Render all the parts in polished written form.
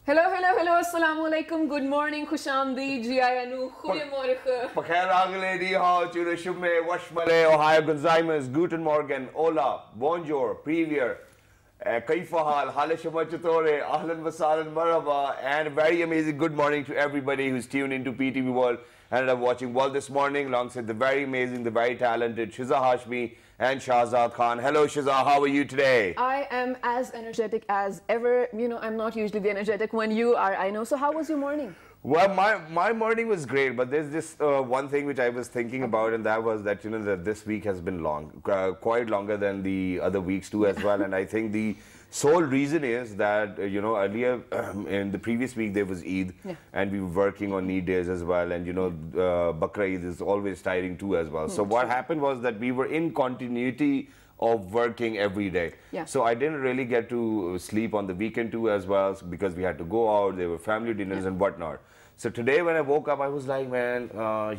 Hello, hello, hello. Assalamu alaikum. Good morning. Khushamdeed. Ji ayanu. Goedemorgen. Pakhair agale di ha, chure shumme, washmale, Ohio Gonzaimas, Guten Morgen, Hola, Bonjour, Premier, Kaifa hal, Hale Shamachatore, Ahlan Wasalan Marhaba, and a very amazing good morning to everybody who's tuned into PTV World and are watching World this morning alongside the very amazing, the very talented Shiza Hashmi and Shahzad Khan. Hello Shiza, how are you today? I am as energetic as ever. You know, I'm not usually the energetic when you are, I know. So how was your morning? Well, my morning was great, but there's this one thing which I was thinking about, and that was that, you know, that this week has been long, quite longer than the other weeks too as well. And I think the sole reason is that, you know, earlier in the previous week there was Eid, and we were working on Eid days as well. And, you know, Bakra Eid is always tiring too as well. So what happened was that we were in continuity of working every day. So I didn't really get to sleep on the weekend too as well, because we had to go out, there were family dinners and whatnot. So today when I woke up, I was like, man,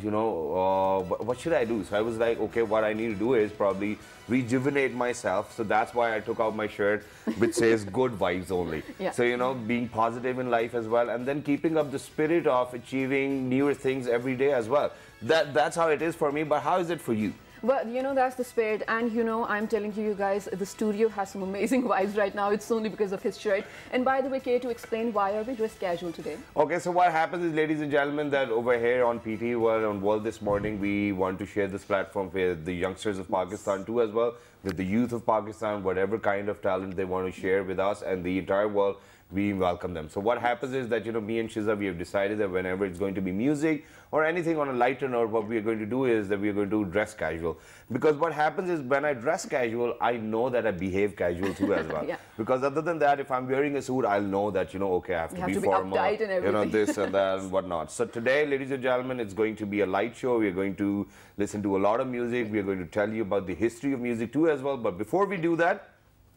you know, what should I do? So I was like, okay, what I need to do is probably rejuvenate myself. So that's why I took out my shirt, which says good vibes only. So, you know, being positive in life as well, and then keeping up the spirit of achieving newer things every day as well. That's how it is for me, but how is it for you? Well, you know, that's the spirit. And, you know, I'm telling you guys, the studio has some amazing vibes right now. It's only because of his shirt. And by the way, Kay, to explain, why are we dressed casual today? Okay, so what happens is, ladies and gentlemen, that over here on PT World, on World This Morning, we want to share this platform with the youngsters of Pakistan too as well, with the youth of Pakistan, whatever kind of talent they want to share with us and the entire world. We welcome them. So what happens is that, you know, me and Shiza, we have decided that whenever it's going to be music or anything on a lighter note, what we are going to do is that we are going to dress casual. Because what happens is, when I dress casual, I know that I behave casual too as well. Because other than that, if I'm wearing a suit, I'll know that, you know, okay, I have to be formal, uptight and everything. you know, this and that and whatnot. So today, ladies and gentlemen, it's going to be a light show. We are going to listen to a lot of music. We are going to tell you about the history of music too as well. But before we do that,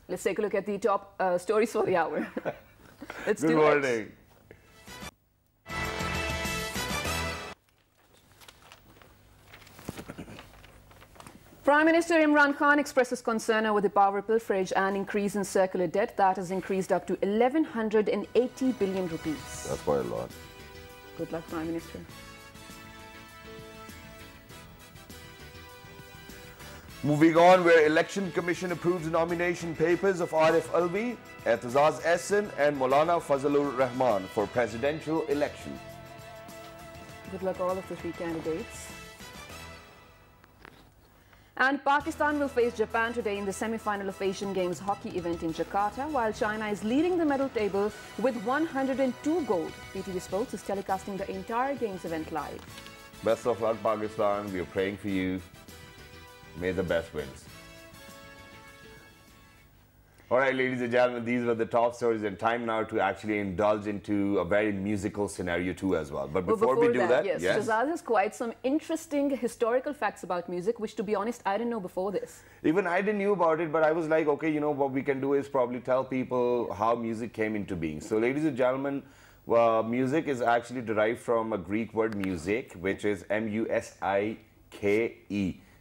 let's take a look at the top stories for the hour. Let's Good morning. Prime Minister Imran Khan expresses concern over the power pilferage and increase in circular debt that has increased up to 1,180 billion rupees. That's quite a lot. Good luck, Prime Minister. Moving on, where Election Commission approves nomination papers of Arif Alvi, Etazaz Ehsan and Maulana Fazlur Rahman for presidential election. Good luck all of the three candidates. And Pakistan will face Japan today in the semi-final of Asian Games hockey event in Jakarta, while China is leading the medal table with 102 gold. PTV Sports is telecasting the entire Games event live. Best of luck, Pakistan. We are praying for you. May the best wins. All right, ladies and gentlemen, these were the top stories, and time now to actually indulge into a very musical scenario too as well. But before we do that, yes, Shahzad has quite some interesting historical facts about music, which, to be honest, I didn't know before this. Even I didn't know about it, but I was like, okay, you know, what we can do is probably tell people how music came into being. So, ladies and gentlemen, music is actually derived from a Greek word music, which is M-U-S-I-K-E.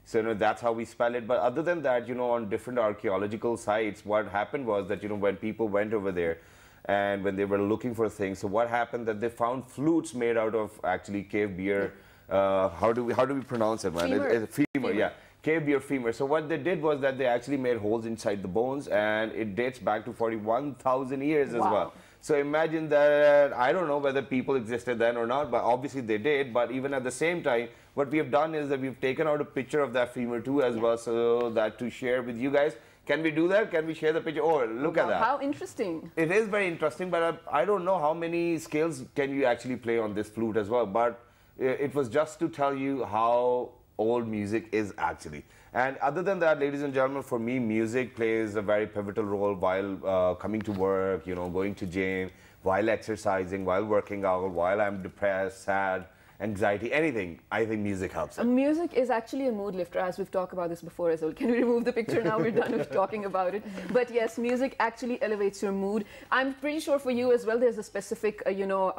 So, you know, that's how we spell it. But other than that, you know, on different archaeological sites, what happened was that, you know, when people went over there and when they were looking for things, so what happened that they found flutes made out of actually cave bear. How do we pronounce it, man? Femur. Femur, yeah. Cave bear femur. So what they did was that they actually made holes inside the bones, and it dates back to 41,000 years as well. So imagine that, I don't know whether people existed then or not, but obviously they did. But even at the same time, what we have done is that we've taken out a picture of that femur too as well, so that to share with you guys. Can we do that? Can we share the picture? Oh, look at that. How interesting. It is very interesting, but I don't know how many scales can you actually play on this flute as well. But it was just to tell you how old music is actually. And other than that, ladies and gentlemen, for me, music plays a very pivotal role while coming to work, you know, going to gym, while exercising, while working out, while I'm depressed, sad, anxiety, anything. I think music helps. Music is actually a mood lifter, as we've talked about this before as well. Can we remove the picture now? We're done with talking about it. But yes, music actually elevates your mood. I'm pretty sure for you as well, there's a specific, you know,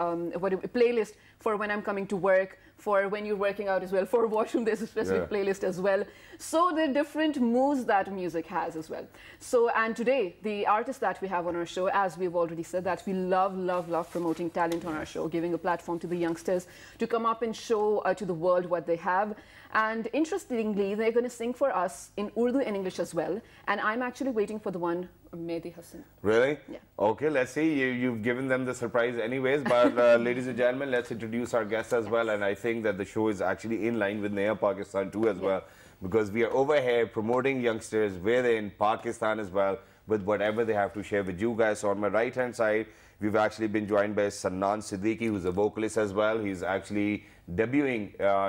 playlist for when I'm coming to work, for when you're working out as well. For washroom, there's a specific playlist as well. So there are different moods that music has as well. So, and today, the artist that we have on our show, as we've already said, that we love, love, love promoting talent on our show, giving a platform to the youngsters to come up and show to the world what they have. And interestingly, they're going to sing for us in Urdu and English as well. And I'm actually waiting for the one, Mehdi Hassan. Really? Yeah. Okay, let's see. You've given them the surprise anyways. But ladies and gentlemen, let's introduce our guests as well. And I think that the show is actually in line with Naya Pakistan too as well. Because we are over here promoting youngsters within Pakistan as well with whatever they have to share with you guys. So on my right-hand side, we've actually been joined by Sannan Siddiqui, who's a vocalist as well. He's actually debuting,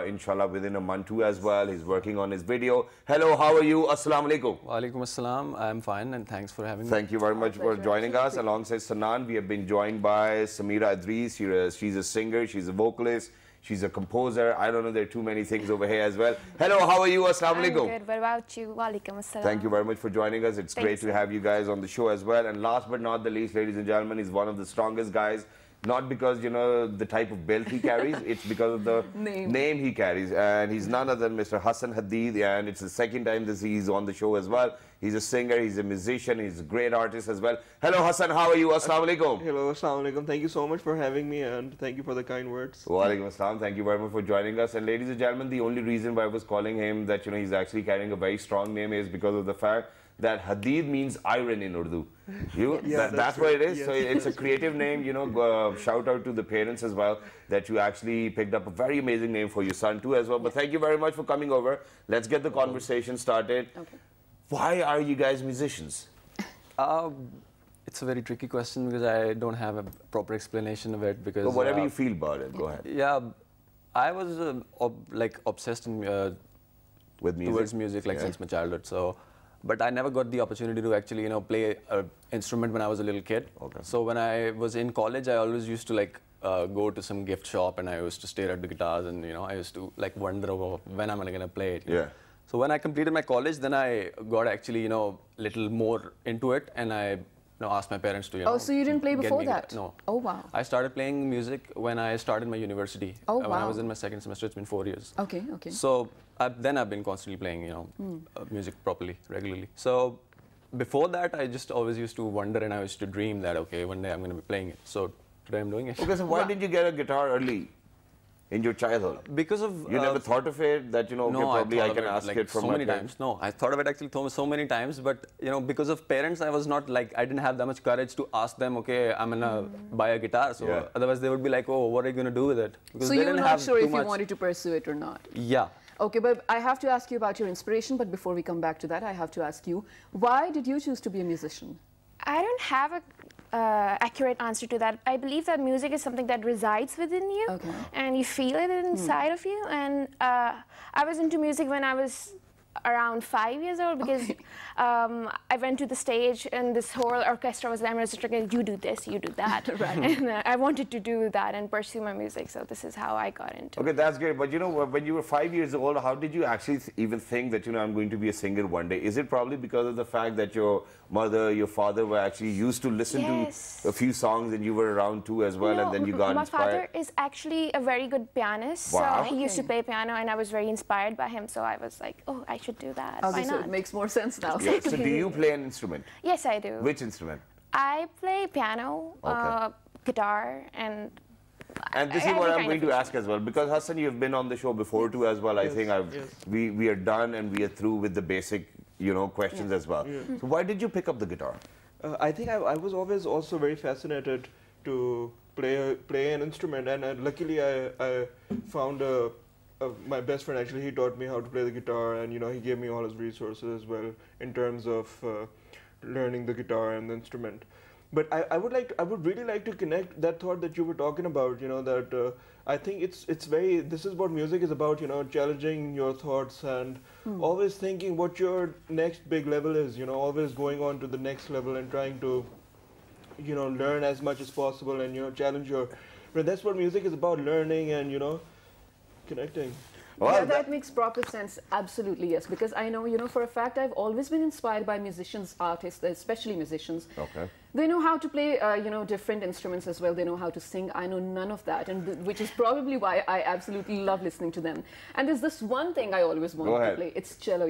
inshallah, within a month too as well. He's working on his video. Hello, how are you? Assalamu alaikum. Wa alaikum assalam. I'm fine and thanks for having me. Thank you very much for joining us. Alongside Sannan, we have been joined by Samira Idris. She's a singer, she's a vocalist. She's a composer. I don't know, there are too many things over here as well. Hello, how are you? Assalamu alaikum. Good. What about you? Wa alaikum assalam. Thank you very much for joining us. It's great to have you guys on the show as well. And last but not the least, ladies and gentlemen, he's one of the strongest guys. Not because, you know, the type of belt he carries, it's because of the name he carries. And he's none other than Mr. Hassan Hadid. And it's the second time that he's on the show as well. He's a singer, he's a musician, he's a great artist as well. Hello, Hassan, how are you? Assalamu alaikum. Hello, assalamu alaikum. Thank you so much for having me and thank you for the kind words. Wa alaikum assalam. Thank you very much for joining us. And ladies and gentlemen, the only reason why I was calling him that, you know, he's actually carrying a very strong name is because of the fact that Hadid means iron in Urdu. That's what it is. Yes. So it's a creative name, you know. Shout out to the parents as well that you actually picked up a very amazing name for your son too as well. But thank you very much for coming over. Let's get the conversation started. Okay. Why are you guys musicians? It's a very tricky question because I don't have a proper explanation of it. Because whatever you feel about it, go ahead. Yeah, I was like obsessed with music? Towards music like since my childhood. So, but I never got the opportunity to actually, you know, play an instrument when I was a little kid. Okay. So when I was in college, I always used to like go to some gift shop and I used to stare at the guitars and, you know, I used to like wonder over when am I going to play it. Yeah. So when I completed my college, then I got actually, you know, little more into it and I asked my parents to, you know. Oh, so you didn't play before that? No. Oh, wow. I started playing music when I started my university. Oh, wow. When I was in my second semester, it's been 4 years. Okay, okay. So then I've been constantly playing, you know, music properly, regularly. So before that, I just always used to wonder and I used to dream that, okay, one day I'm going to be playing it. So today I'm doing it. Okay, so why did you get a guitar early? In your childhood? Because of... You never thought of it, that, you know, okay, probably I can ask it from so many times. No, I thought of it actually so many times, but, you know, because of parents, I was not like, I didn't have that much courage to ask them, okay, I'm gonna buy a guitar. So otherwise they would be like, oh, what are you gonna do with it? Because so you were not sure if you wanted to pursue it or not? Yeah. Okay, but I have to ask you about your inspiration, but before we come back to that, I have to ask you, why did you choose to be a musician? I don't have a accurate answer to that. I believe that music is something that resides within you, and you feel it inside of you. And I was into music when I was around 5 years old because I went to the stage and this whole orchestra was there and I was just like, you do this, you do that. Right. And I wanted to do that and pursue my music, so this is how I got into it. Okay, that's great. But you know, when you were 5 years old, how did you actually even think that, you know, I'm going to be a singer one day? Is it probably because of the fact that your mother, your father were actually used to listen to a few songs and you were around too as well, and then you got inspired? My father is actually a very good pianist. Wow. So he used to play piano and I was very inspired by him, so I was like, oh, I should do that. Okay, why so not? it makes more sense now. Yeah. So do you play an instrument? Yes, I do. Which instrument? I play piano, guitar, and this is what I'm going to ask as well, because Hassan, you've been on the show before too as well. I think we are done and we are through with the basic, you know, questions as well. So why did you pick up the guitar? I think I was always also very fascinated to play an instrument, and luckily I found my best friend. Actually, he taught me how to play the guitar, and, you know, he gave me all his resources as well in terms of learning the guitar and the instrument. But I would really like to connect that thought that you were talking about, you know, that I think this is what music is about, you know, challenging your thoughts and always thinking what your next big level is, you know, always going on to the next level and trying to, you know, learn as much as possible and, you know, challenge your, but that's what music is about, learning and, you know, connecting. Well, yeah, that makes proper sense. Absolutely, yes. Because I know, you know, for a fact, I've always been inspired by musicians, artists, especially musicians. Okay. They know how to play, different instruments as well. They know how to sing. I know none of that, and which is probably why I absolutely love listening to them. And there's this one thing I always wanted to play. It's cello,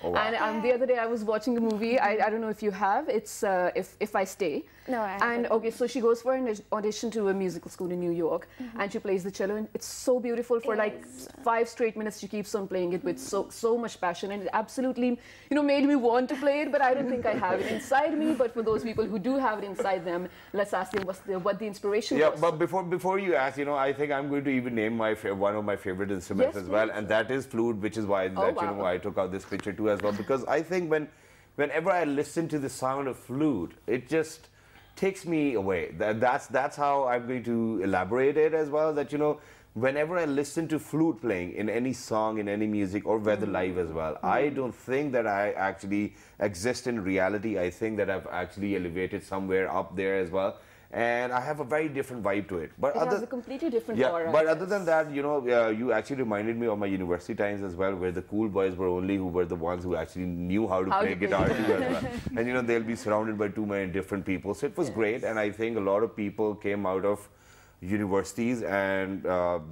Oh, wow. And the other day I was watching a movie. I don't know if you have. It's If I Stay. No, I haven't. And okay, so she goes for an audition to a musical school in New York, and she plays the cello, and it's so beautiful. For like 5 straight minutes, she keeps on playing it with so much passion, and it absolutely, made me want to play it. But I don't think I have it inside me. But for those people who do have it inside them, let's ask them what the inspiration was. Yeah, but before you ask, I think I'm going to even name one of my favorite instruments as well, and that is flute, which is why I took out this picture too as well, because I think whenever I listen to the sound of flute, it just takes me away. That's how I'm going to elaborate it as well. That whenever I listen to flute playing in any song, in any music, or whether live as well, I don't think that I actually exist in reality. I think that I've actually elevated somewhere up there as well. And I have a very different vibe to it. But it has a completely different aura. But other than that, you actually reminded me of my university times as well, where the cool boys were who were the ones who actually knew how to play guitar too as well. And they'll be surrounded by too many different people. So it was great, and I think a lot of people came out of universities and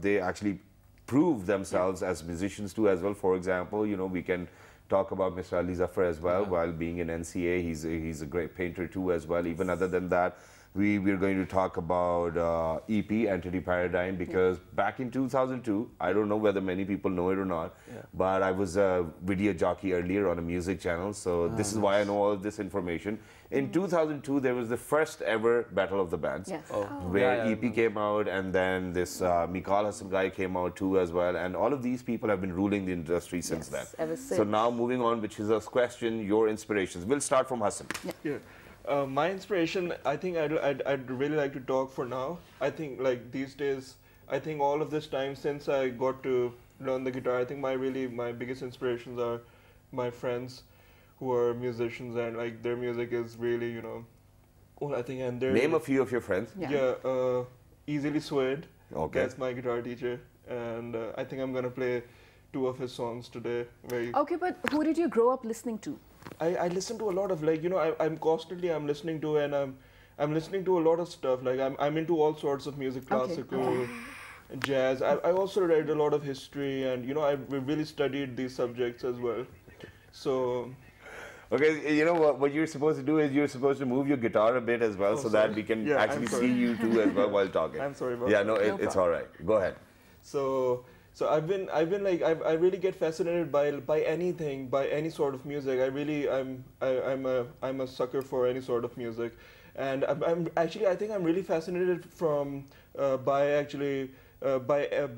they actually proved themselves as musicians too as well. For example, we can talk about Mr. Ali Zafar as well. While being in NCA, he's a great painter too as well. Even other than that, we're going to talk about EP, Entity Paradigm, because back in 2002, I don't know whether many people know it or not, but I was a video jockey earlier on a music channel, so this is why I know all of this information. In 2002, there was the first ever Battle of the Bands, where EP came out, and then this Mikal Hassan guy came out too as well, and all of these people have been ruling the industry since then. Ever since. So now moving on, which is a question, your inspirations. We'll start from Hassan. Yeah. My inspiration, I think I'd really like to talk for now. I think like these days, I think all of this time since I got to learn the guitar, I think my biggest inspirations are my friends who are musicians, and like their music is really, cool, I think. And Name a few of your friends. Yeah, Easily Swayed. Okay. That's my guitar teacher, and I think I'm gonna play 2 of his songs today. Okay, but who did you grow up listening to? I listen to a lot of I'm constantly listening to, and I'm listening to a lot of stuff. Like I'm into all sorts of music, classical, jazz. I also read a lot of history, and I really studied these subjects as well. So. Okay, what you're supposed to do is you're supposed to move your guitar a bit as well, so that we can actually see you too as well while talking. I'm sorry about that. No, it's all right. Go ahead. So I've been like I really get fascinated by anything, by any sort of music. I'm a sucker for any sort of music, and I think I'm really fascinated by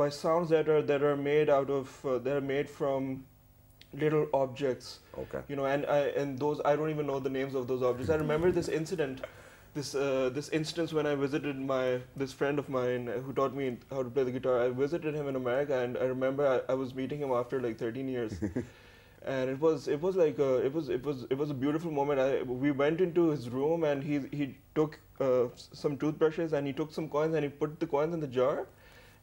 sounds that are made from little objects. Okay. And those, I don't even know the names of those objects. I remember this incident. This instance when I visited this friend of mine who taught me how to play the guitar. I visited him in America, and I remember I was meeting him after like 13 years, and it was a beautiful moment. We went into his room, and he took some toothbrushes, and he took some coins, and he put the coins in the jar,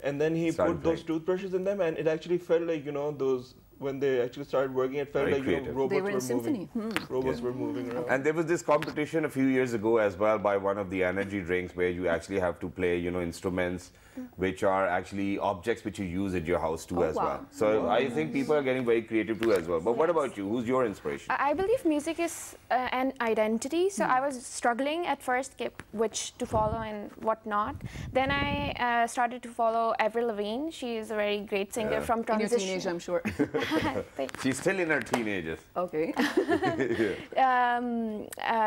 and then he put those toothbrushes in them, and it actually felt like those. When they actually started working, it felt like robots were moving. Robots were moving around. And there was this competition a few years ago as well by one of the energy drinks where you actually have to play, instruments which are actually objects which you use at your house too as well. So I think people are getting very creative too as well. But what about you? Who's your inspiration? I believe music is an identity. So I was struggling at first which to follow and what not. Then I started to follow Avril Lavigne. She is a very great singer from transition. In your teenage, I'm sure. She's still in her teenagers. Okay.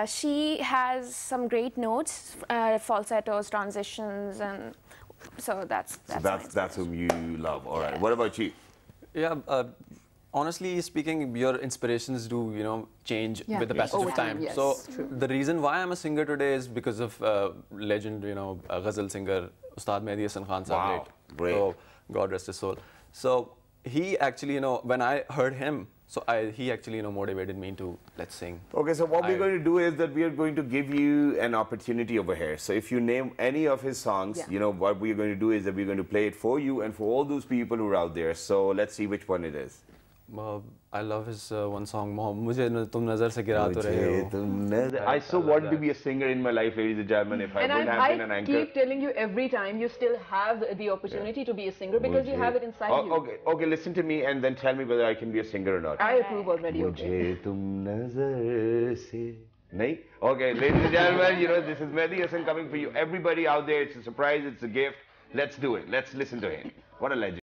She has some great notes, falsettos, transitions, and so that's whom you love. All right. What about you? Yeah. Honestly speaking, your inspirations do change with the passage of time. Yes, so the reason why I'm a singer today is because of legend, ghazal singer Ustad Mehdi Hasan Khan Sahab. Wow, great. So God rest his soul. So he actually, when I heard him, he actually, motivated me to let's sing. Okay, so what we're going to do is that we are going to give you an opportunity over here. So if you name any of his songs, what we're going to do is that we're going to play it for you and for all those people who are out there. So let's see which one it is. I love his one song, "Mujhe tum nazar se gira to rahe ho." I so wanted to be a singer in my life, ladies and gentlemen, if I would have been an anchor. I keep telling you every time, you still have the opportunity to be a singer because you have it inside you. Okay, listen to me and then tell me whether I can be a singer or not. I approve already, okay. Mujhe tum nazar se... Nahi? Okay, ladies and gentlemen, you know, this is Mehdi Hassan coming for you. Everybody out there, it's a surprise, it's a gift. Let's do it. Let's listen to him. What a legend.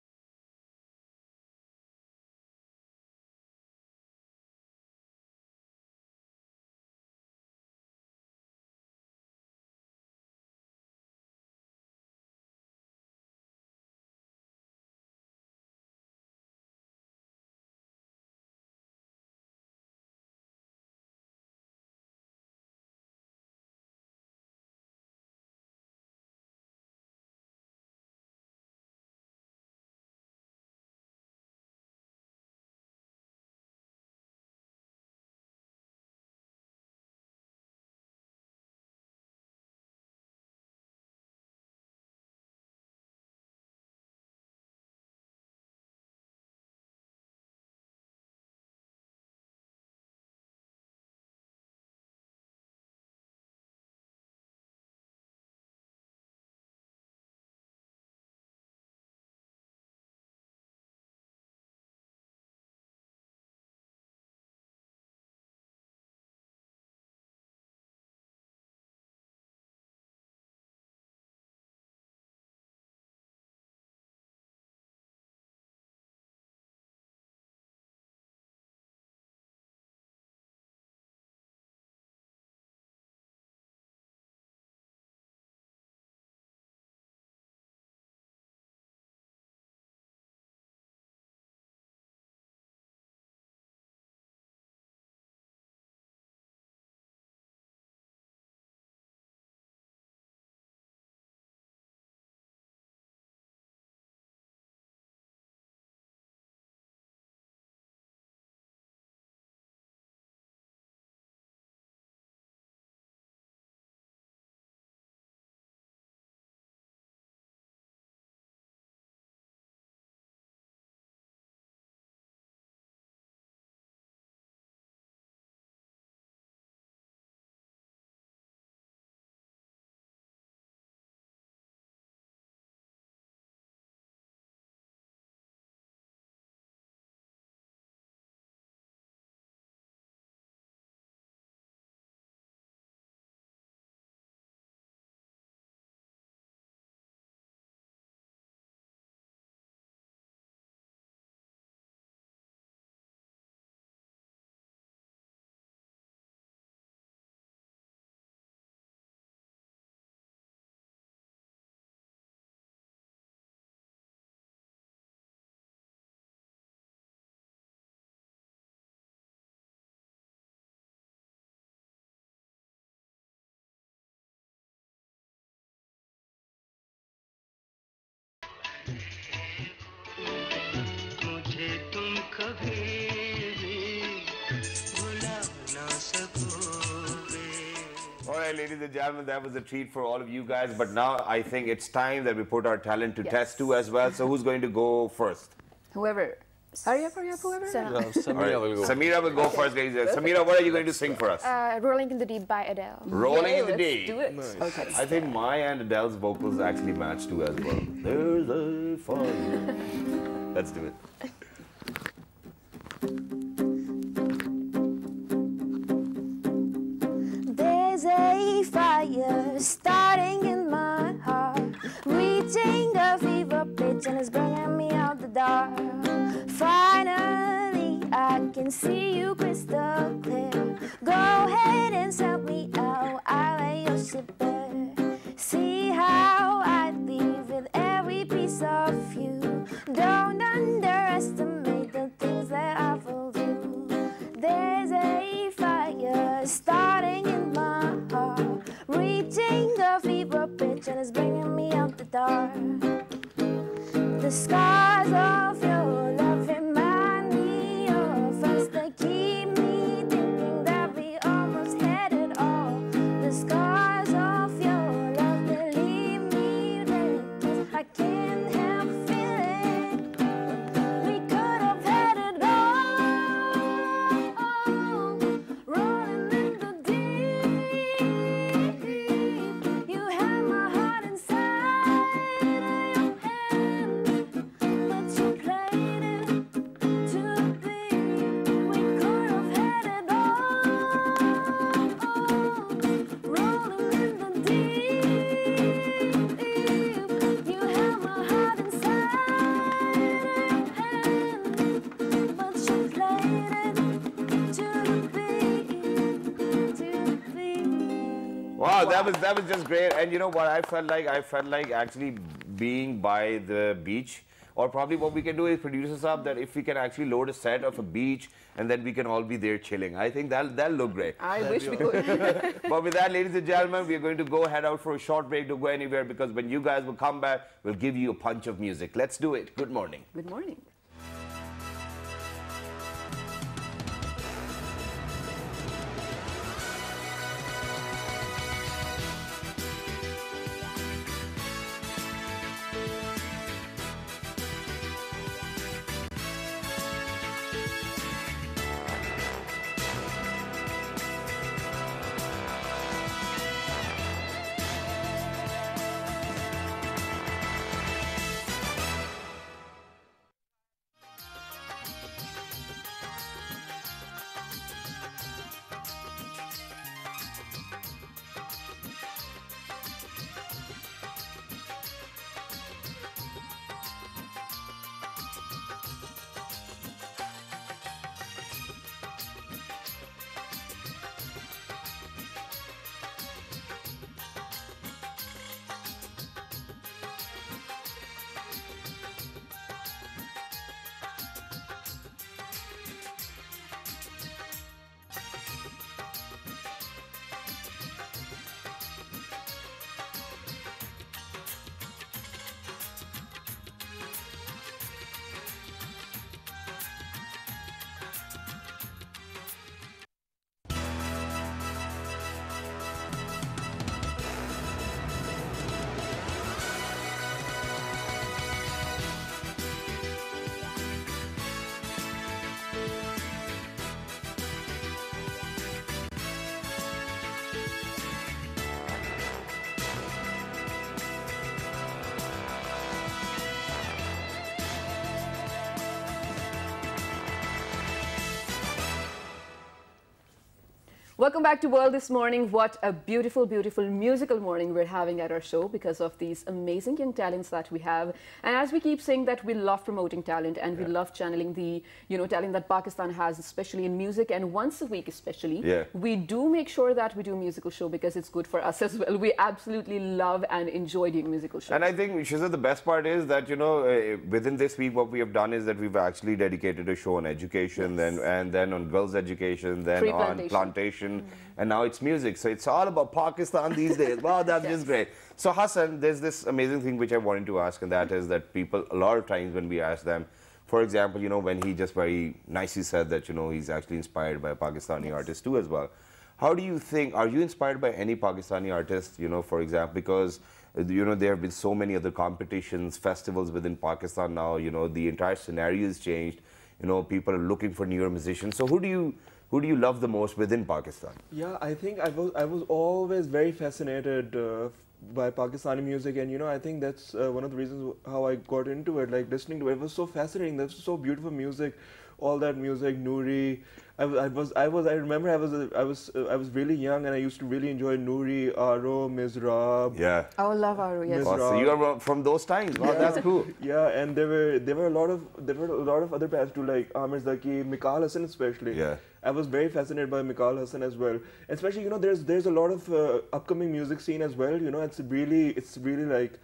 All right, ladies and gentlemen, that was a treat for all of you guys. But now I think it's time that we put our talent to test too as well. So who's going to go first? Whoever. Hurry up, whoever. Samira will go. Samira will go first, ladies and gentlemen. Samira, what are you going to sing for us? Rolling in the Deep by Adele. Rolling in the Deep. Do it. Nice. Okay. I think my and Adele's vocals actually match too as well. There's a fire. Let's do it. There's a fire starting in my heart, reaching a fever pitch and it's bringing me out the dark. Finally, I can see you crystal clear. Go ahead and sell me out, I'll lay your ship bare. See how I leave with every piece of you. Don't underestimate the things that I will do. There's a fire starting in my heart, reaching a fever pitch and it's bringing me out the dark. The scars of your love remind me of us. They keep me thinking that we almost had it all. The scars of your love, they leave me there. I can't help feeling we could have had it all. Wow, that was just great. And you know what I felt like? I felt like actually being by the beach. Or probably what we can do is produce us up that if we can actually load a set of a beach and then we can all be there chilling. I think that'll look great. I wish we could. But with that, ladies and gentlemen, we are going to go head out for a short break. Don't go anywhere because when you guys will come back, we'll give you a punch of music. Let's do it. Good morning. Good morning. Welcome back to World This Morning. What a beautiful, beautiful musical morning we're having at our show because of these amazing young talents that we have. And as we keep saying that we love promoting talent and we love channeling the, talent that Pakistan has, especially in music, and once a week especially, we do make sure that we do a musical show because it's good for us as well. We absolutely love and enjoy doing musical shows. And I think, Shiza, the best part is that, within this week, what we have done is that we've actually dedicated a show on education, and then on girls' education, then on plantation. And now it's music. So it's all about Pakistan these days. Wow, that's just great. So Hassan, there's this amazing thing which I wanted to ask, and that is that people, a lot of times when we ask them, for example, when he just very nicely said that, he's actually inspired by a Pakistani artist too as well. How do you think, are you inspired by any Pakistani artist, for example, because, there have been so many other competitions, festivals within Pakistan now, the entire scenario has changed. People are looking for newer musicians. So who do you love the most within Pakistan? Yeah, I think I was always very fascinated by Pakistani music, and I think that's one of the reasons how I got into it. Like listening to it, it was so fascinating. That's so beautiful music, all that music, Noori. I remember I was really young and I used to really enjoy Noori, Aro, Mizrab. Yeah. I love Aro. Yes. Oh, so you are from those times. Wow, that's cool. Yeah, and there were a lot of other bands too, like Amir Zaki, Mikal Hassan especially. Yeah. I was very fascinated by Mikal Hassan as well. Especially, there's a lot of upcoming music scene as well. It's really like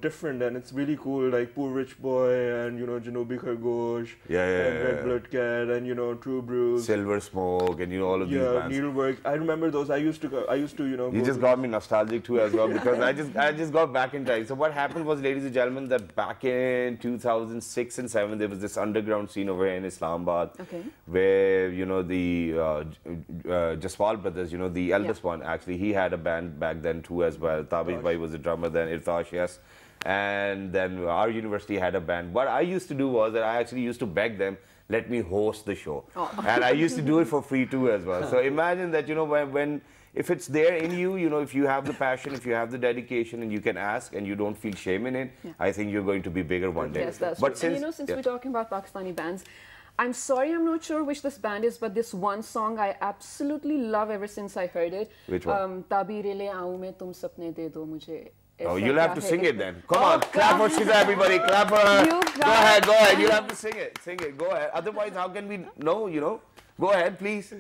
different, and it's really cool, like Poor Rich Boy and Janobi Khargosh, and Red Blood Cat, and True Bruce, Silver Smoke, and all of these bands. Needlework. I remember those. I used to You just got me nostalgic too as well, because I just got back in time. So what happened was, ladies and gentlemen, that back in 2006 and 7 there was this underground scene over here in Islamabad, where the Jaswal brothers, the eldest one, actually he had a band back then too as well. Tabish Bhai was a drummer then, Irtash, yes. And then our university had a band. What I used to do was that I actually used to beg them, let me host the show. And I used to do it for free too as well. So imagine that, if it's there in you, if you have the passion, if you have the dedication, and you can ask and you don't feel shame in it, I think you're going to be bigger one day. Yes, that's true. And since we're talking about Pakistani bands, I'm sorry, I'm not sure which this band is, but this one song I absolutely love ever since I heard it. Which one? Tabir le aau main tum sapne de do mujhe. Oh, you'll have to sing it then. Come on, clap for Shiza, everybody. Clap for her. Go ahead. You'll have to sing it. Go ahead. Otherwise, how can we know, Go ahead, please.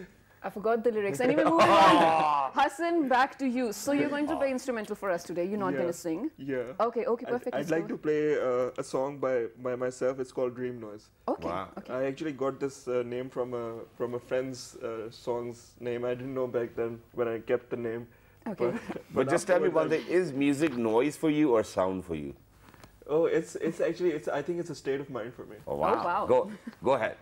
I forgot the lyrics. Anyway, moving on. Hassan, back to you. So you're going to play instrumental for us today. You're not going to sing? Yeah. Okay, perfect. I'd like to play a song by myself. It's called Dream Noise. Okay. Wow. Okay. I actually got this name from a friend's song's name. I didn't know back then when I kept the name. Okay. But just tell me one thing, is music noise for you or sound for you? Oh, it's actually I think it's a state of mind for me. Oh, wow. wow. Go ahead.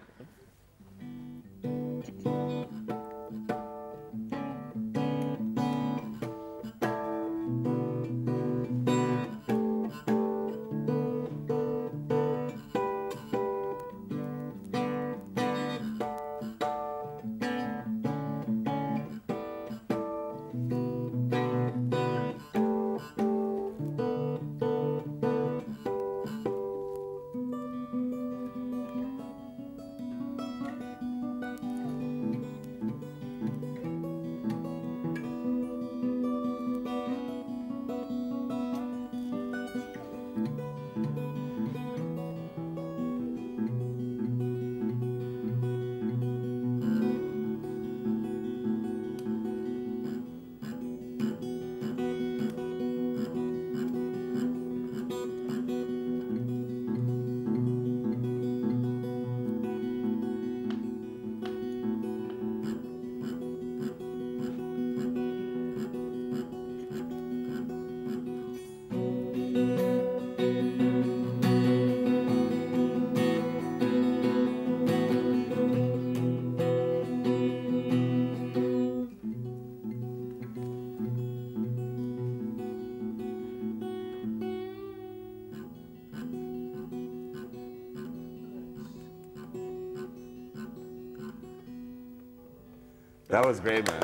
That was great, man.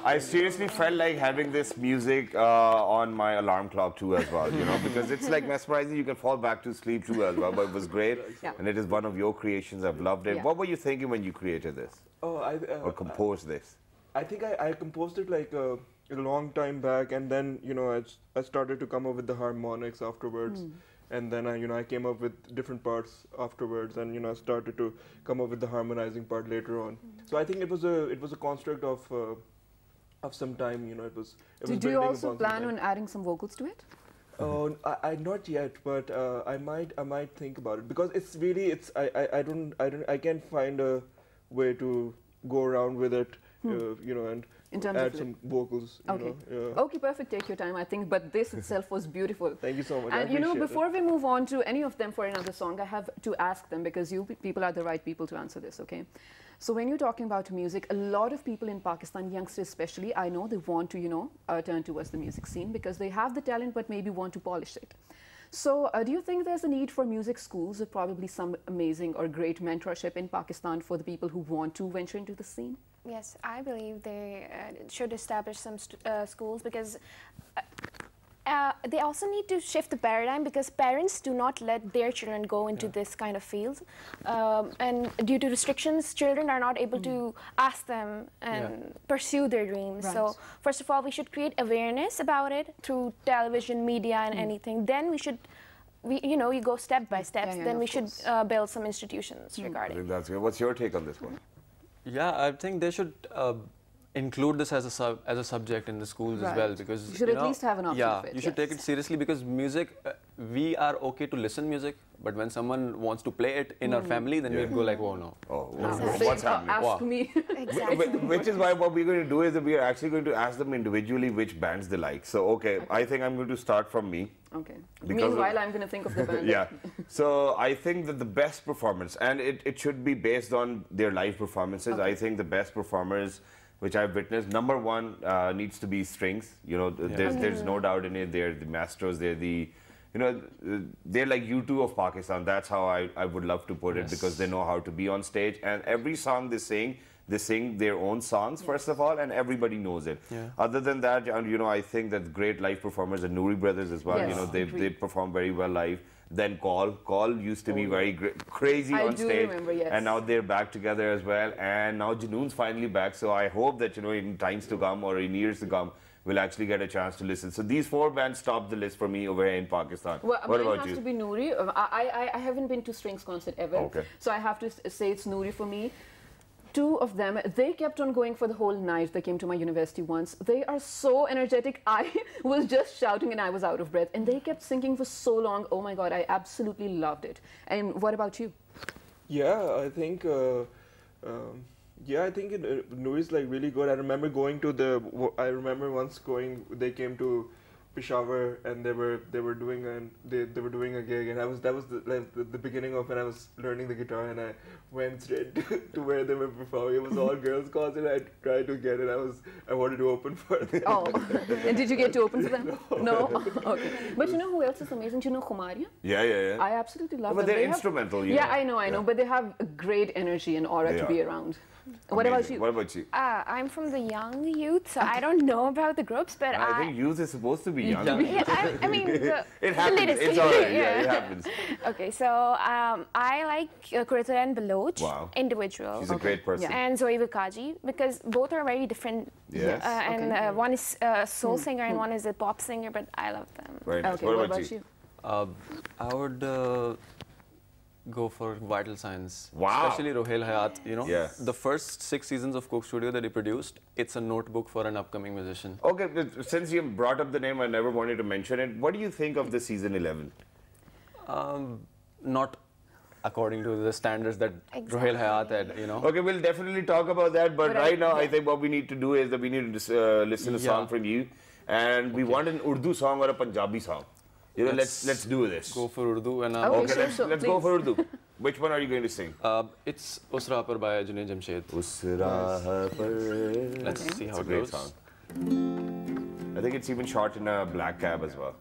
I seriously felt like having this music on my alarm clock too as well, you know, because it's like mesmerizing. You can fall back to sleep too as well, but it was great. Yeah. And it is one of your creations. I've loved it. Yeah. What were you thinking when you created this Oh, or composed this? I think I composed it like a long time back, and then I started to come up with the harmonics afterwards, and then I came up with different parts afterwards, and I started to come up with the harmonizing part later on. So I think it was a construct of some time. It was. Did you also plan on adding some vocals to it? Oh, I not yet, but I might think about it, because it's really I can't find a way to go around with it, and In terms add of some vocals. Okay. Yeah. Okay, perfect. Take your time, I think. But this itself was beautiful. Thank you so much. I And appreciate it. before we move on to any of them for another song, I have to ask them, because you people are the right people to answer this, okay? So when you're talking about music, a lot of people in Pakistan, youngsters especially, I know they want to, turn towards the music scene because they have the talent but maybe want to polish it. So do you think there's a need for music schools or probably some amazing or great mentorship in Pakistan for the people who want to venture into the scene? Yes, I believe they should establish some schools, because they also need to shift the paradigm, because parents do not let their children go into this kind of field. And due to restrictions, children are not able to ask them and pursue their dreams. Right. So first of all, we should create awareness about it through television, media, and anything. Then we should, you go step by step. Then we should build some institutions I regarding. think that's good. What's your take on this one? Yeah, I think they should include this as a subject in the schools as well, because you should at least have an option of it. You should take it seriously, because music, we are okay to listen music, but when someone wants to play it in our family, then we'd go like, oh no. Oh, Exactly. what's happening? Ask me. Exactly. Which is why what we're going to do is that we are actually going to ask them individually which bands they like. So, okay, I think I'm going to start from me. Okay. Because Meanwhile, I'm going to think of the band. Yeah. So I think that the best performance, and it should be based on their live performances. I think the best performers which I've witnessed, number one needs to be strings. There's no doubt in it. They're the masters. They're the, they're like U2 of Pakistan. That's how I would love to put it, because they know how to be on stage. And every song they sing their own songs, first of all, and everybody knows it. Yeah. Other than that, I think that great live performers are Noori brothers as well. Yes, They perform very well live. Then Call used to be very crazy I on do stage, remember, yes. and now they're back together as well. And now Junoon's finally back, so I hope that in times to come or in years to come, we'll actually get a chance to listen. So these four bands top the list for me over here in Pakistan. Well, What mine about has you? to be Noori. I haven't been to Strings concert ever, Okay. so I have to say it's Noori for me. two of them, they kept on going for the whole night. They came to my university once. They are so energetic. I was just shouting and I was out of breath. And they kept singing for so long. Oh my God, I absolutely loved it. And what about you? Yeah, I think Noor is like really good. I remember going to I remember once going. They came to Peshawar and they were doing a gig, and that was the beginning of when I was learning the guitar, and I went straight to where they were performing. It was all girls' concert. I tried to get it. I wanted to open for them. Oh, and did you get to open for them? No? Okay. But you know who else is amazing? Do you know Khumaria? Yeah. I absolutely love them. But they're instrumental, Yeah, I know. But they have a great energy and aura to be around. What about you? What about you? I'm from the young youth, so I don't know about the groups, but I think youth is supposed to be young. Yeah, I mean, it happens. latest. It's all right. Yeah, it happens. Okay, so I like Kurita and Baloch, individual. She's a great person. And Zoe Vikaji, because both are very different. Yes. And one is a soul singer and one is a pop singer, but I love them. Very nice. Okay, what about you? I would go for Vital Signs. Wow. Especially Rohel Hayat, you know. Yeah. The first 6 seasons of Coke Studio that he produced, it's a notebook for an upcoming musician. Okay, but since you brought up the name, I never wanted to mention it. What do you think of the season 11? Not according to the standards that Rohel Hayat had, you know. Okay, we'll definitely talk about that, but right now I think what we need to do is that we need to listen to a song from you, and we want an Urdu song or a Punjabi song. You know, let's do this. Go for Urdu and okay, let's go for Urdu. Which one are you going to sing? It's Usra Par by Junaid Jamshed. Usra Par. Let's see how it's a it great goes. song. I think it's even shot in a black cab as well.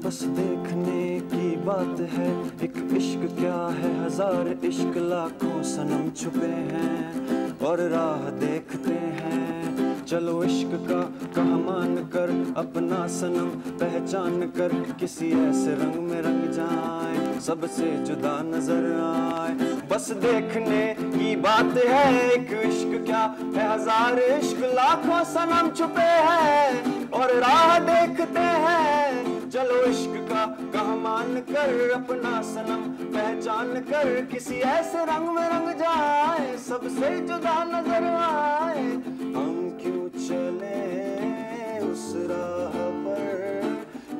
बस देखने की बात है एक इश्क क्या है हजार इश्क लाखों सनम छुपे हैं और राह देखते हैं चलो इश्क का कहा मान कर अपना सनम पहचान कर किसी ऐसे रंग में रंग जाए सबसे जुदा नजर आए बस देखने की बात है एक इश्क क्या है हजार इश्क लाखों सनम छुपे हैं और राह देखते हैं चलो इश्क का कहा मान कर अपना सनम पहचान कर किसी ऐसे रंग में रंग जाए सबसे जुदा नजर आए हम क्यों चले उस राह पर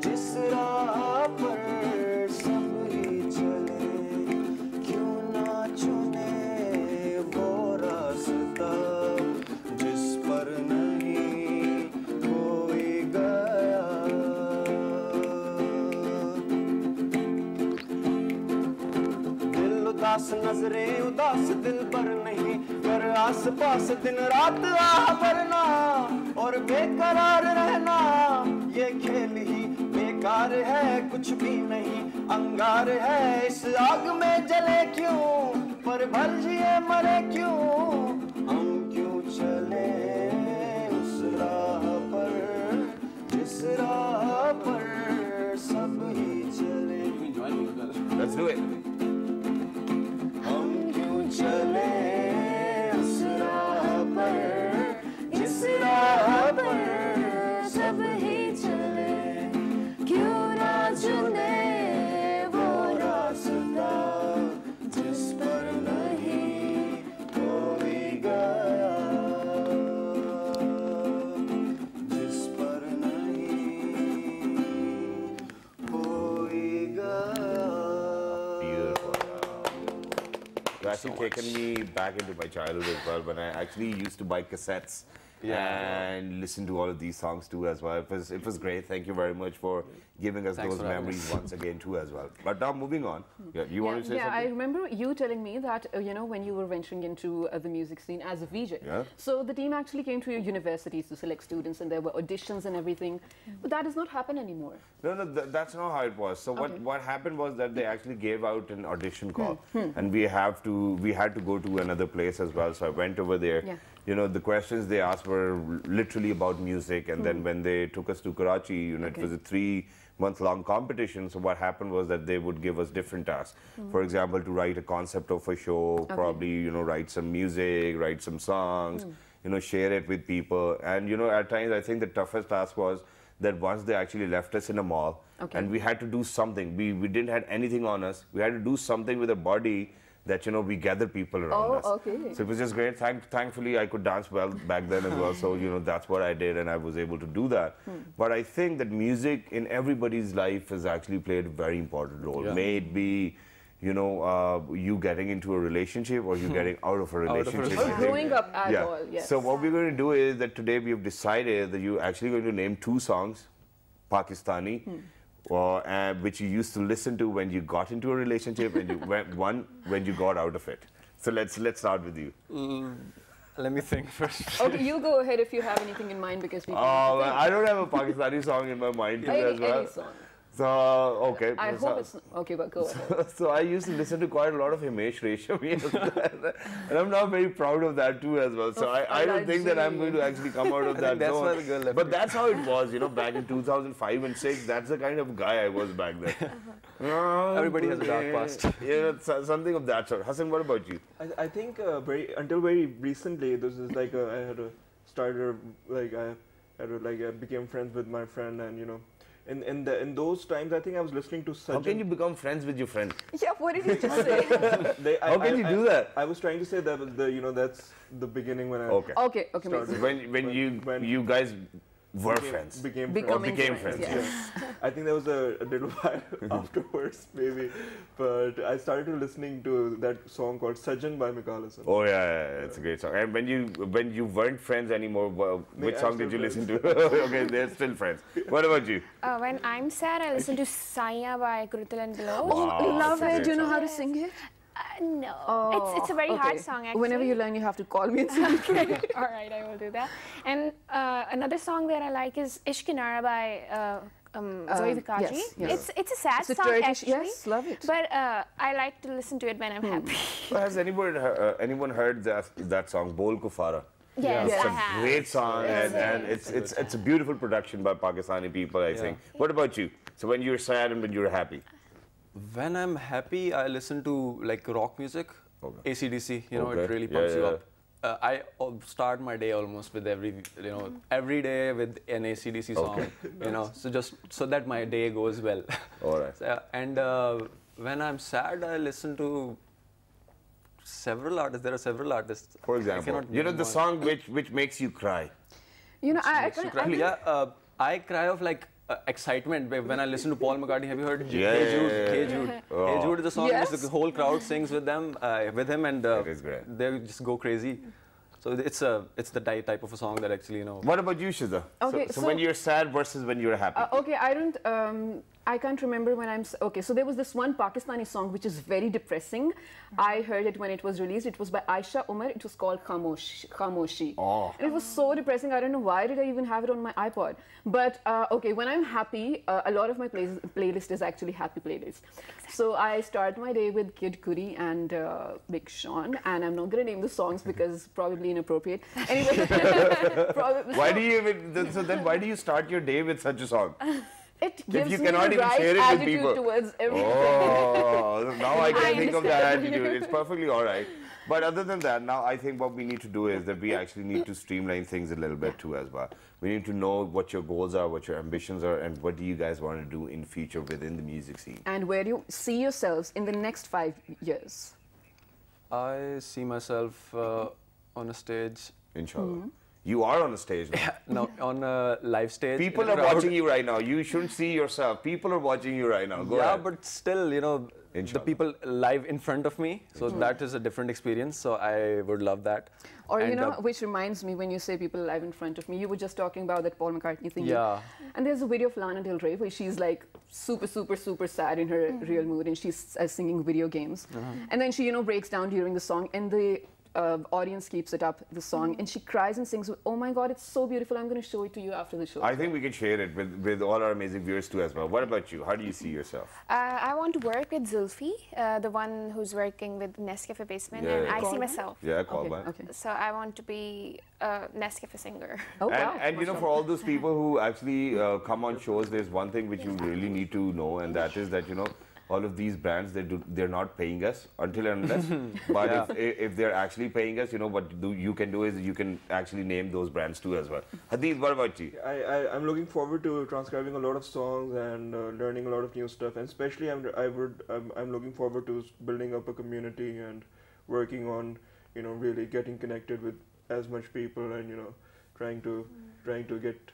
जिस राह पर सब ही चले क्यों ना चुने वो रास्ता जिस पर नहीं कोई गया उदास नजरें उदास दिल पर नहीं कर आस पास दिन रात आह भरना और बेकरार रहना ये खेल ही बेकार है कुछ भी नहीं अंगार है इस आग में जले क्यों पर भर जिए मरे क्यों हम क्यों चले उस राह पर जिस राह पर सब ही चले Let's do it. चले उस राह पर जिस राह पर सब ही चले क्यों ना चुने वो रास्ता जिस पर नहीं कोई गया जिस पर नहीं कोई गया You've actually taken me back into my childhood as well, when I actually used to buy cassettes and listen to all of these songs too as well. It was great. Thank you very much for giving us those memories once again too as well. But now moving on. Yeah, you want to say something? I remember you telling me that, you know, when you were venturing into the music scene as a VJ. So the team actually came to your universities to select students and there were auditions and everything. But that does not happen anymore. No, that's not how it was. So what happened was that they actually gave out an audition call and we had to go to another place as well. So I went over there. You know, the questions they asked were literally about music, and then when they took us to Karachi, you know, it was a 3-month-long competition. So what happened was that they would give us different tasks. For example, to write a concept of a show, probably, you know, write some music, write some songs, you know, share it with people. And, you know, at times I think the toughest task was that once they actually left us in a mall, and we had to do something. We didn't have anything on us. We had to do something with our body that, you know, we gather people around us. So it was just great. Thankfully, I could dance well back then as well. So, you know, that's what I did, and I was able to do that. But I think that music in everybody's life has actually played a very important role. May it be, you know, you getting into a relationship or you getting out of a relationship. Or growing up at all, yes. So what we're going to do is that today we have decided that you're actually going to name 2 songs, Pakistani, which you used to listen to when you got into a relationship, and one when you got out of it. So let's start with you. Let me think first. Okay, you go ahead if you have anything in mind, because we can I don't have a Pakistani song in my mind as well. Any song. So, okay. I hope it's... Okay, but go ahead. So I used to listen to quite a lot of Himesh Reshammi, and I'm now very proud of that too as well. So I don't think that I'm going to actually come out of that that's zone. why the girl left But that's how it was, you know, back in 2005 and 6. That's the kind of guy I was back then. Everybody has a dark past. Yeah, something of that sort. Hassan, what about you? I think until very recently, this is like I had a starter, like I became friends with my friend, and you know, in those times, I think I was listening to Sajjan. How can you become friends with your friend? Yeah, what did you just say? How can you do that? I was trying to say that you know, that's the beginning when I Okay, started. When you guys were friends. Becoming friends. Yes. I think there was a little while afterwards, maybe, but I started listening to that song called Sajjan by Mikhail. Oh yeah, it's a great song. And when you weren't friends anymore, which song did you listen to? Okay, they're still friends. What about you? When I'm sad, I listen to Saiya by Kurutal and Below. Wow, Love that's a it. Do you know great how to sing it? No, it's a very hard song actually. Whenever you learn, you have to call me and sing it. All right, I will do that. And another song that I like is Ishkinara by Zoe Vikaji. Yes. It's a sad It's a song Turkish, actually. yes, love it. But I like to listen to it when I'm happy. Well, has anyone heard that song, Bol Kufara? Yes, It's I a have. great song, and it's a beautiful production by Pakistani people, I think. What about you? So when you're sad and when you're happy? When I'm happy, I listen to like rock music, AC/DC. You know, it really Yeah, pumps you yeah. up. I start my day almost with every day with an AC/DC song. You know, so that my day goes well. All right. And when I'm sad, I listen to several artists. There are several artists. For example, you know the song which makes you cry. You know, I cry of like excitement when I listen to Paul McCartney. Have you heard Yeah. Hey Jude? Hey Jude is the song Yes. which the whole crowd sings with him, and It is great. they just go crazy. So it's the type of a song that actually, you know. What about you, Shida? Okay, so when you're sad versus when you're happy. Okay, I can't remember when okay, so there was this one Pakistani song which is very depressing. I heard it when it was released. It was by Aisha Umar. It was called Khamoshi. Oh. And it was so depressing. I don't know why did I even have it on my iPod. But okay, when I'm happy, a lot of my playlist is actually happy playlist. So I start my day with Kid Cudi and Big Sean, and I'm not gonna name the songs because probably inappropriate. Anyway, Why do you even? So then, why do you start your day with such a song? It gives you me cannot the even right share it with attitude people. towards everything. Oh, now I can think of that understand. attitude. It's perfectly all right. But other than that, now I think what we need to do is that we actually need to streamline things a little bit too as well. We need to know what your goals are, what your ambitions are, and what do you guys want to do in future within the music scene. And where do you see yourselves in the next 5 years? I see myself on a stage. Inshallah. You are on a stage now. No, on a live stage. People are watching you right now. You shouldn't see yourself. People are watching you right now. Go ahead. But still, you know, the people live in front of me. So that is a different experience. So I would love that. Or, you know, which reminds me, when you say people live in front of me, you were just talking about that Paul McCartney thing. Yeah. And there's a video of Lana Del Rey where she's like super, super, super sad in her real mood, and she's singing video games. And then she, you know, breaks down during the song, and the audience keeps it up, the song, and she cries and sings, "Oh my God, it's so beautiful. I'm going to show it to you after the show." I think we can share it with all our amazing viewers too as well. What about you? How do you see yourself? I want to work with Zulfi, the one who's working with Nescafe Basement, and I see myself. Yeah, call back. Okay. So I want to be a Nescafe singer. Oh, wow. And you know, for all those people who actually come on shows, there's one thing which you really need to know, and that is that, you know, all of these brands, they're not paying us until and unless. But Yeah. if they're actually paying us, you know, what you can do is you can actually name those brands too as well. Hadith, what about you? I'm looking forward to transcribing a lot of songs and learning a lot of new stuff, and especially I'm looking forward to building up a community and working on, you know, really getting connected with as much people, and, you know, trying to get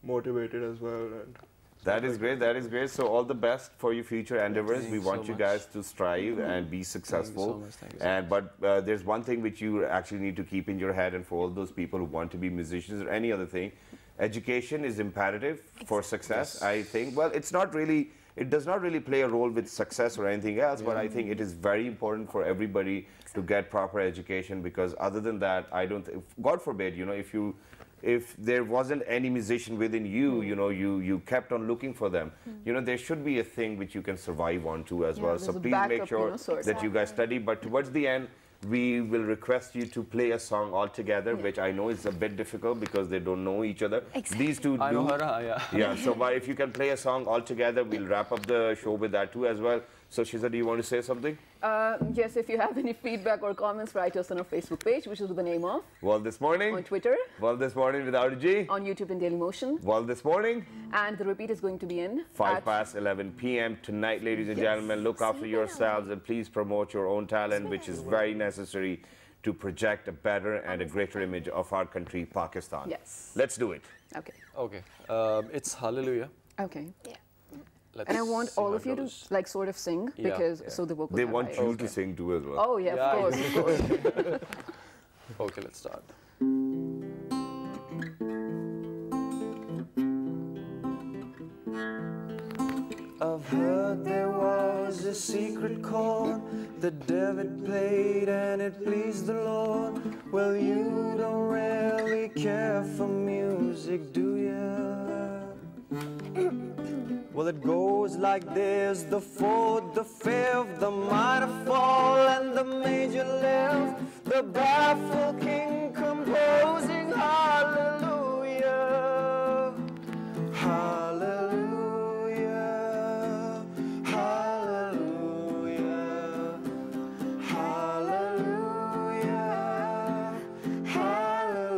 motivated as well. And That is great. That is great. So all the best for your future endeavors. Thank We you want so you much. guys to strive and be successful. so much. Thank you so And but there's one thing which you actually need to keep in your head, and for all those people who want to be musicians or any other thing, education is imperative for success. I think. Well, it's not really. It does not really play a role with success or anything else, but I think it is very important for everybody to get proper education, because other than that, I don't. God forbid, you know, if there wasn't any musician within you, you know, you kept on looking for them, you know, there should be a thing which you can survive on too as well. So there's a please backup, make you sure know, sort of. that you guys study. But towards the end, we will request you to play a song all together, which I know is a bit difficult because they don't know each other. Exactly. These two I do. know her, yeah. Yeah, so but if you can play a song all together, we'll wrap up the show with that too as well. So Shiza, do you want to say something? Yes, if you have any feedback or comments, write us on our Facebook page, which is with the name of, Well, this morning. on Twitter, Well, this morning without a G. on YouTube and Daily Motion, Well, this morning. and the repeat is going to be in 11 p.m. tonight, ladies and gentlemen. Look after yourselves and please promote your own talent, which is very necessary to project a better and a greater image of our country, Pakistan. Yes. Let's do it. Okay. Okay. It's Hallelujah. Okay. Yeah. Let's And I want see all how of it you to goes. like sort of sing, Yeah, because yeah. so the vocals They have want higher. you to sing too as well. Oh yeah, Yeah, of course, of course. Okay, let's start. I've heard there was a secret chord that David played and it pleased the Lord. Well, you don't really care for music, do you? Well, it goes like this: the fourth, the fifth, the minor fall, and the major lift. The baffled king composing hallelujah, hallelujah, hallelujah, hallelujah, hallelujah.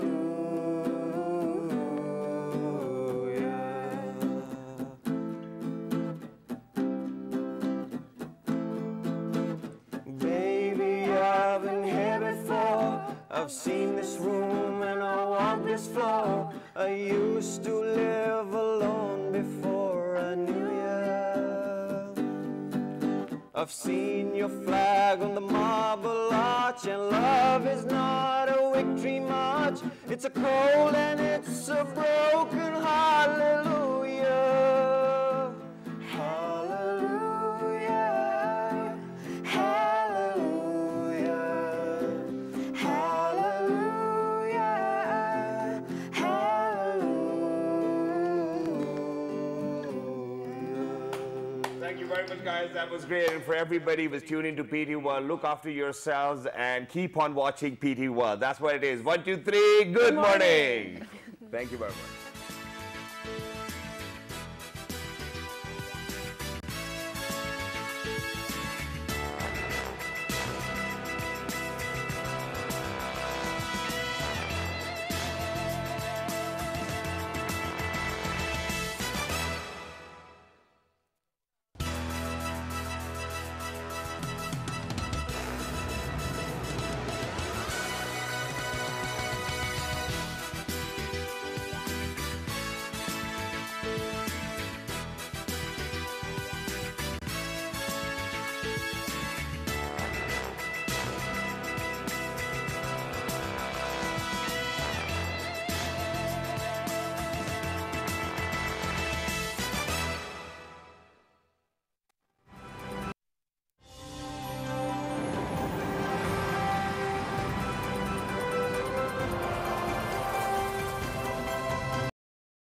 Baby, I've been here before. I've seen this room and I walked this floor. I used to live alone before I knew you. I've seen your flag on the marble arch, and love is not a victory march. It's a cold and it's a broken hallelujah. Hallelujah. Hallelujah. Hallelujah. Hallelujah. Thank you very much, guys. That was great. And for everybody who was tuning to PT World, look after yourselves and keep on watching PT World. That's what it is. 1, 2, 3. Good morning. Thank you very much.